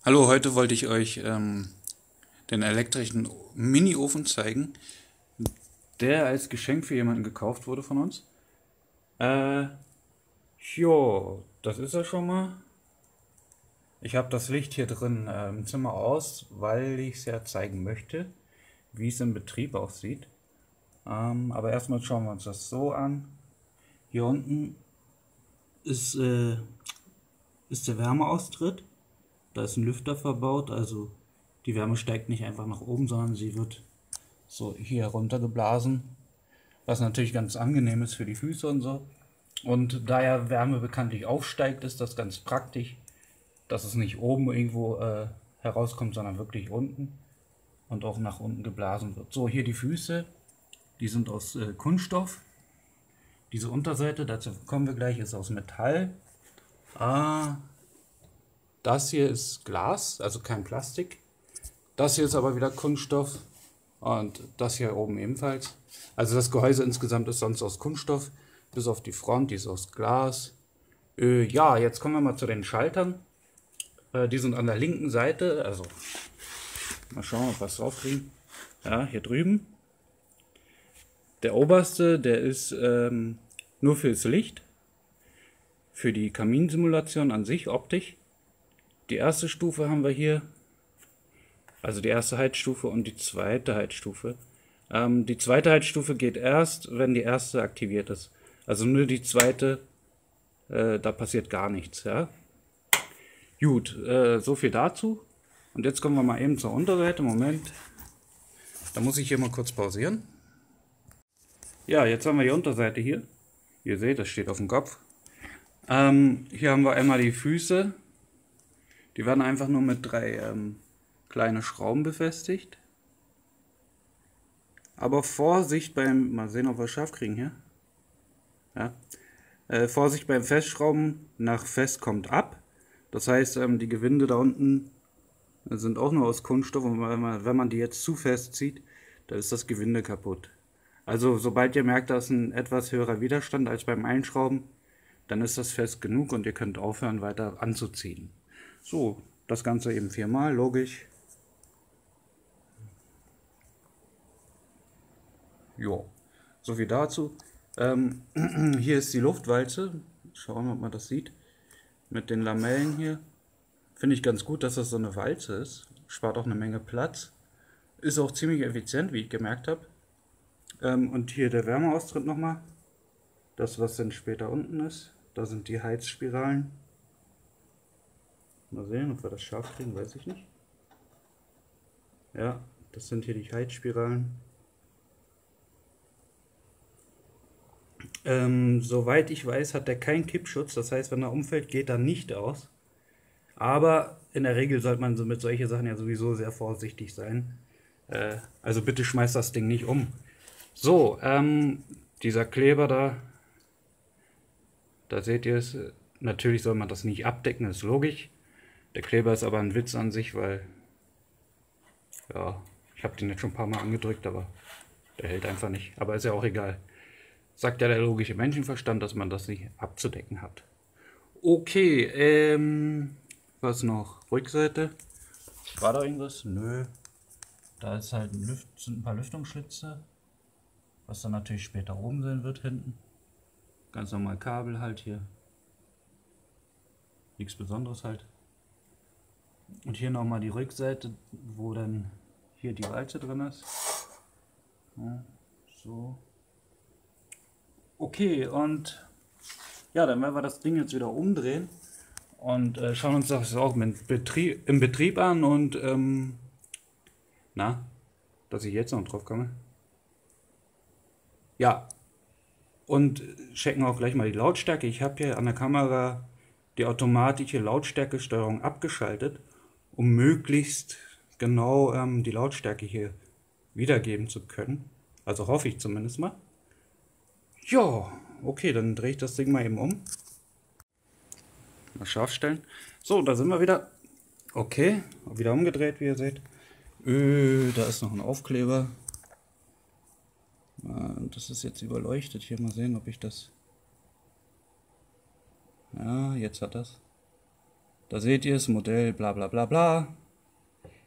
Hallo, heute wollte ich euch den elektrischen Mini-Ofen zeigen, der als Geschenk für jemanden gekauft wurde von uns. Äh, jo, das ist er schon mal. Ich habe das Licht hier drin im Zimmer aus, weil ich es ja zeigen möchte, wie es im Betrieb aussieht. Aber erstmal schauen wir uns das so an. Hier unten ist, äh, ist der Wärmeaustritt. Da ist ein Lüfter verbaut, also die Wärme steigt nicht einfach nach oben, sondern sie wird so hier runtergeblasen, was natürlich ganz angenehm ist für die Füße und so. Und da ja Wärme bekanntlich aufsteigt, ist das ganz praktisch, dass es nicht oben irgendwo herauskommt, sondern wirklich unten und auch nach unten geblasen wird. So, hier die Füße, die sind aus Kunststoff. Diese Unterseite, dazu kommen wir gleich, ist aus Metall. Das hier ist Glas, also kein Plastik. Das hier ist aber wieder Kunststoff und das hier oben ebenfalls. Also das Gehäuse insgesamt ist sonst aus Kunststoff, bis auf die Front, die ist aus Glas. Ja, jetzt kommen wir mal zu den Schaltern. Die sind an der linken Seite, also mal schauen, ob wir es draufkriegen. Ja, hier drüben. Der oberste, der ist nur fürs Licht, für die Kaminsimulation an sich, optisch. Die erste Stufe haben wir hier, also die erste Heizstufe und die zweite Heizstufe. Die zweite Heizstufe geht erst, wenn die erste aktiviert ist. Also nur die zweite, da passiert gar nichts. Ja? Gut, so viel dazu. Und jetzt kommen wir mal eben zur Unterseite. Moment, da muss ich hier mal kurz pausieren. Ja, jetzt haben wir die Unterseite hier. Ihr seht, das steht auf dem Kopf. Hier haben wir einmal die Füße. Die werden einfach nur mit drei kleine Schrauben befestigt. Aber Vorsicht beim, mal sehen, ob wir es scharf kriegen hier. Ja. Vorsicht beim Festschrauben, nach fest kommt ab. Das heißt, die Gewinde da unten sind auch nur aus Kunststoff und wenn man die jetzt zu fest zieht, dann ist das Gewinde kaputt. Also sobald ihr merkt, da ist ein etwas höherer Widerstand als beim Einschrauben, dann ist das fest genug und ihr könnt aufhören weiter anzuziehen. So, das Ganze eben 4-mal, logisch. Jo, so viel dazu. Hier ist die Luftwalze. Schauen wir, ob man das sieht. Mit den Lamellen hier. Finde ich ganz gut, dass das so eine Walze ist. Spart auch eine Menge Platz. Ist auch ziemlich effizient, wie ich gemerkt habe. Und hier der Wärmeaustritt nochmal. Das, was dann später unten ist. Da sind die Heizspiralen. Mal sehen, ob wir das scharf kriegen, weiß ich nicht. Ja, das sind hier die Heizspiralen. Soweit ich weiß, hat der keinen Kippschutz. Das heißt, wenn er umfällt, geht er nicht aus. Aber in der Regel sollte man so mit solchen Sachen ja sowieso sehr vorsichtig sein. Also bitte schmeißt das Ding nicht um. So, dieser Kleber da seht ihr es. Natürlich soll man das nicht abdecken, ist logisch. Der Kleber ist aber ein Witz an sich, weil, ja, ich habe den jetzt schon ein paar Mal angedrückt, aber der hält einfach nicht. Aber ist ja auch egal. Sagt ja der logische Menschenverstand, dass man das nicht abzudecken hat. Okay, was noch? Rückseite. War da irgendwas? Nö. Da ist halt sind ein paar Lüftungsschlitze, was dann natürlich später oben sein wird hinten. Ganz normal Kabel halt hier. Nichts Besonderes halt. Und hier nochmal die Rückseite, wo dann hier die Walze drin ist. Ja, so. Okay, und ja, dann werden wir das Ding jetzt wieder umdrehen und schauen uns das auch im Betrieb an und na, dass ich jetzt noch drauf komme. Ja, und checken auch gleich mal die Lautstärke. Ich habe hier an der Kamera die automatische Lautstärkesteuerung abgeschaltet, um möglichst genau die Lautstärke hier wiedergeben zu können. Also hoffe ich zumindest mal. Ja, okay, dann drehe ich das Ding mal eben um. Mal scharf stellen. So, da sind wir wieder. Okay, wieder umgedreht, wie ihr seht. Da ist noch ein Aufkleber. Das ist jetzt überleuchtet. Hier mal sehen, ob ich das... Ja, jetzt hat das. Da seht ihr das Modell, bla bla bla bla.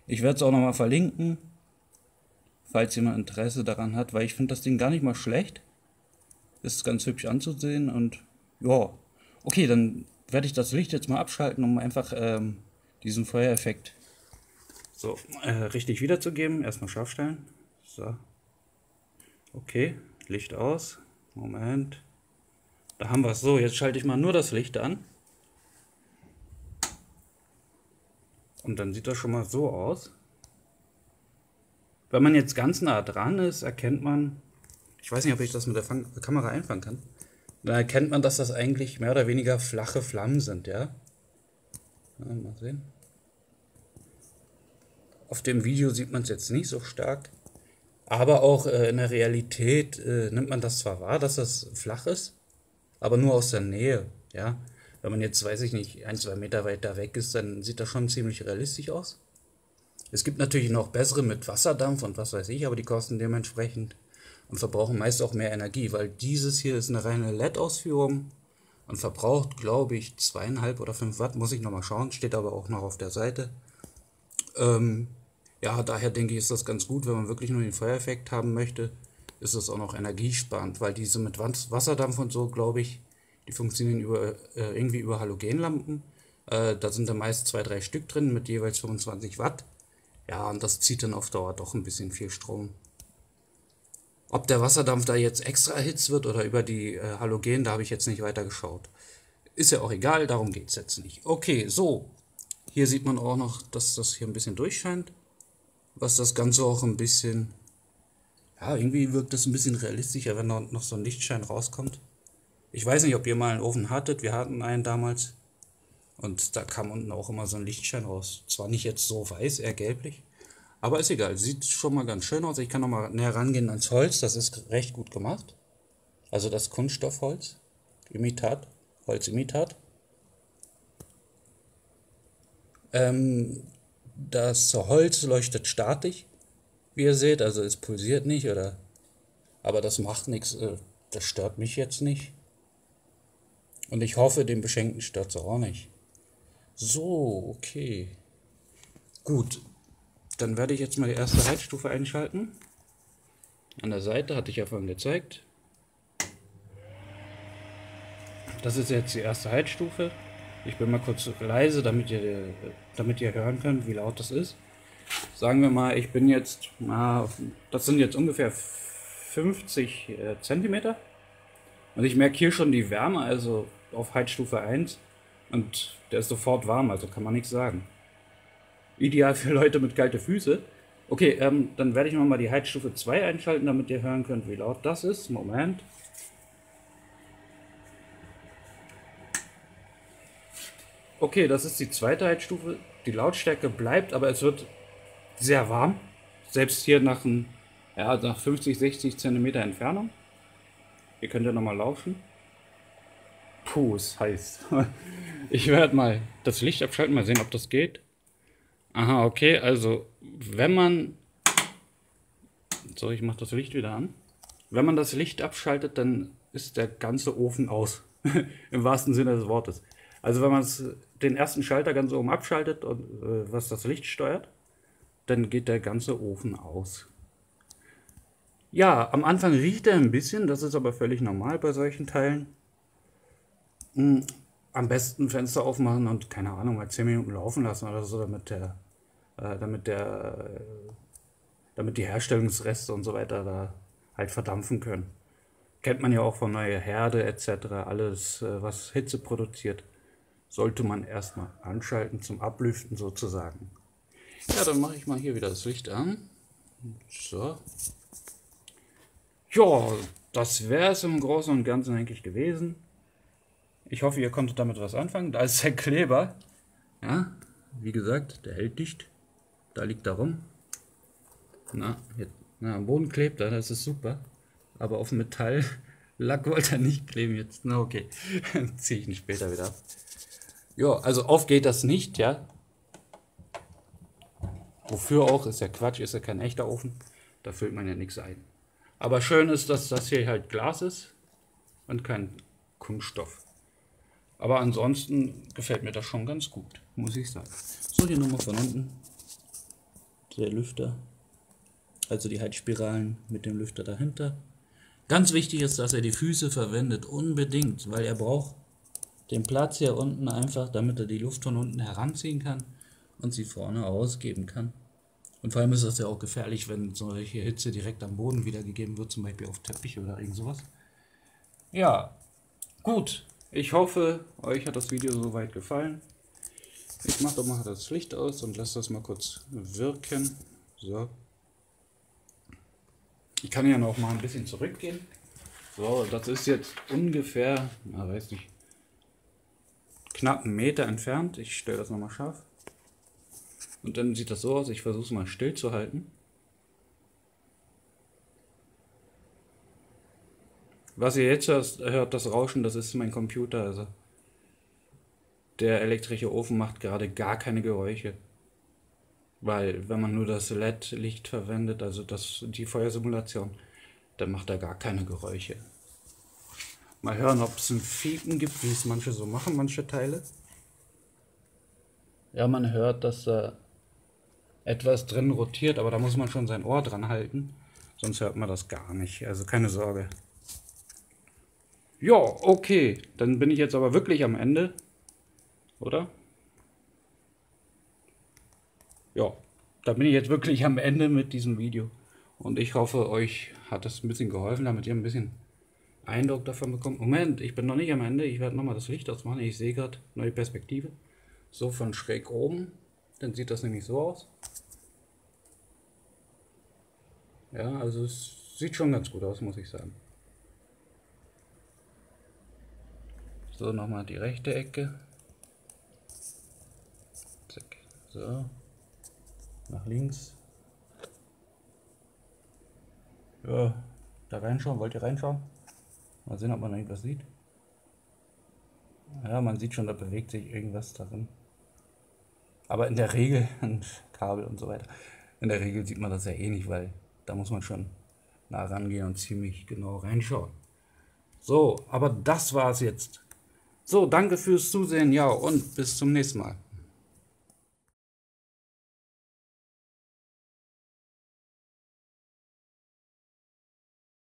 Ich werde es auch nochmal verlinken, falls jemand Interesse daran hat, weil ich finde das Ding gar nicht mal schlecht. Ist ganz hübsch anzusehen und ja. Okay, dann werde ich das Licht jetzt mal abschalten, um einfach diesen Feuereffekt so richtig wiederzugeben. Erstmal scharf stellen. So. Okay, Licht aus. Moment. Da haben wir es. So, jetzt schalte ich mal nur das Licht an. Und dann sieht das schon mal so aus. Wenn man jetzt ganz nah dran ist, erkennt man, ich weiß nicht, ob ich das mit der Kamera einfangen kann, da erkennt man, dass das eigentlich mehr oder weniger flache Flammen sind, ja. Mal sehen. Auf dem Video sieht man es jetzt nicht so stark, aber auch in der Realität nimmt man das zwar wahr, dass das flach ist, aber nur aus der Nähe, ja. Wenn man jetzt, weiß ich nicht, 1-2 Meter weiter weg ist, dann sieht das schon ziemlich realistisch aus. Es gibt natürlich noch bessere mit Wasserdampf und was weiß ich, aber die kosten dementsprechend und verbrauchen meist auch mehr Energie, weil dieses hier ist eine reine LED-Ausführung und verbraucht, glaube ich, 2,5 oder 5 Watt, muss ich nochmal schauen, steht aber auch noch auf der Seite. Ja, daher denke ich, ist das ganz gut, wenn man wirklich nur den Feuereffekt haben möchte, ist das auch noch energiesparend, weil diese mit Wasserdampf und so, glaube ich, die funktionieren irgendwie über Halogenlampen. Da sind dann meist 2-3 Stück drin mit jeweils 25 Watt. Ja, und das zieht dann auf Dauer doch ein bisschen viel Strom. Ob der Wasserdampf da jetzt extra erhitzt wird oder über die Halogen, da habe ich jetzt nicht weiter geschaut. Ist ja auch egal, darum geht es jetzt nicht. Okay, so. Hier sieht man auch noch, dass das hier ein bisschen durchscheint. Was das Ganze auch ein bisschen, ja, irgendwie wirkt das ein bisschen realistischer, wenn da noch so ein Lichtschein rauskommt. Ich weiß nicht, ob ihr mal einen Ofen hattet, wir hatten einen damals. Und da kam unten auch immer so ein Lichtschein raus. Zwar nicht jetzt so weiß, eher gelblich. Aber ist egal, sieht schon mal ganz schön aus. Ich kann noch mal näher rangehen ans Holz, das ist recht gut gemacht. Also das Kunststoffholz, Imitat, Holzimitat. Das Holz leuchtet statisch, wie ihr seht, also es pulsiert nicht, aber das macht nichts, das stört mich jetzt nicht. Und ich hoffe, den Beschenkten stört es auch nicht. So, okay. Gut, dann werde ich jetzt mal die erste Heizstufe einschalten. An der Seite hatte ich ja vorhin gezeigt. Das ist jetzt die erste Heizstufe. Ich bin mal kurz leise, damit ihr hören könnt, wie laut das ist. Sagen wir mal, ich bin jetzt, das sind jetzt ungefähr 50 Zentimeter. Und ich merke hier schon die Wärme, also auf Heizstufe 1. Und der ist sofort warm, also kann man nichts sagen. Ideal für Leute mit kalten Füßen. Okay, dann werde ich mal die Heizstufe 2 einschalten, damit ihr hören könnt, wie laut das ist. Moment. Okay, das ist die zweite Heizstufe. Die Lautstärke bleibt, aber es wird sehr warm. Selbst hier nach 50, 60 cm Entfernung. Ihr könnt ja nochmal laufen. Puh, ist heiß. Ich werde mal das Licht abschalten, mal sehen, ob das geht. Aha, okay, also wenn man... So, ich mache das Licht wieder an. Wenn man das Licht abschaltet, dann ist der ganze Ofen aus. Im wahrsten Sinne des Wortes. Also wenn man den ersten Schalter ganz oben abschaltet, und was das Licht steuert, dann geht der ganze Ofen aus. Ja, am Anfang riecht er ein bisschen, das ist aber völlig normal bei solchen Teilen. Am besten Fenster aufmachen und, keine Ahnung, mal 10 Minuten laufen lassen oder so, damit die Herstellungsreste und so weiter da halt verdampfen können. Kennt man ja auch von neue Herde etc. Alles, was Hitze produziert, sollte man erstmal anschalten zum Ablüften sozusagen. Ja, dann mache ich mal hier wieder das Licht an. So. Ja, das wäre es im Großen und Ganzen eigentlich gewesen. Ich hoffe, ihr konntet damit was anfangen. Da ist der Kleber. Ja, wie gesagt, der hält dicht. Da liegt er rum. Am Boden klebt er, das ist super. Aber auf Metalllack wollte er nicht kleben jetzt. Na okay, dann ziehe ich ihn später wieder ab. Ja, also auf geht das nicht, ja. Wofür auch, ist ja Quatsch, ist ja kein echter Ofen. Da füllt man ja nichts ein. Aber schön ist, dass das hier halt Glas ist und kein Kunststoff. Aber ansonsten gefällt mir das schon ganz gut, muss ich sagen. So, hier nochmal von unten. Der Lüfter. Also die Heizspiralen mit dem Lüfter dahinter. Ganz wichtig ist, dass er die Füße verwendet, unbedingt, weil er braucht den Platz hier unten einfach, damit er die Luft von unten heranziehen kann und sie vorne ausgeben kann. Und vor allem ist das ja auch gefährlich, wenn solche Hitze direkt am Boden wiedergegeben wird, zum Beispiel auf Teppich oder irgend sowas. Ja, gut. Ich hoffe, euch hat das Video soweit gefallen. Ich mache doch mal das Licht aus und lasse das mal kurz wirken. So. Ich kann ja noch mal ein bisschen zurückgehen. So, das ist jetzt ungefähr, na, weiß nicht, knapp einen Meter entfernt. Ich stelle das nochmal scharf. Und dann sieht das so aus, ich versuche es mal still zu halten. Was ihr jetzt hört, das Rauschen, das ist mein Computer. Also der elektrische Ofen macht gerade gar keine Geräusche. Weil wenn man nur das LED-Licht verwendet, also die Feuersimulation, dann macht er gar keine Geräusche. Mal hören, ob es ein Fiepen gibt, wie es manche so machen, manche Teile. Ja, man hört, dass etwas drin rotiert, aber da muss man schon sein Ohr dran halten, sonst hört man das gar nicht, also keine Sorge. Ja, okay, dann bin ich jetzt aber wirklich am Ende, oder? Ja, da bin ich jetzt wirklich am Ende mit diesem Video und ich hoffe, euch hat es ein bisschen geholfen, damit ihr ein bisschen Eindruck davon bekommt. Moment, ich bin noch nicht am Ende, ich werde nochmal das Licht ausmachen, ich sehe gerade neue Perspektive, so von schräg oben, dann sieht das nämlich so aus. Ja, also es sieht schon ganz gut aus, muss ich sagen. So, nochmal die rechte Ecke. Zack. So. Nach links. Ja, da reinschauen. Wollt ihr reinschauen? Mal sehen, ob man irgendwas sieht. Ja, man sieht schon, da bewegt sich irgendwas darin. Aber in der Regel, ein Kabel und so weiter, in der Regel sieht man das ja eh nicht, weil da muss man schon nah rangehen und ziemlich genau reinschauen. So, aber das war's jetzt. So, danke fürs Zusehen, ja, und bis zum nächsten Mal.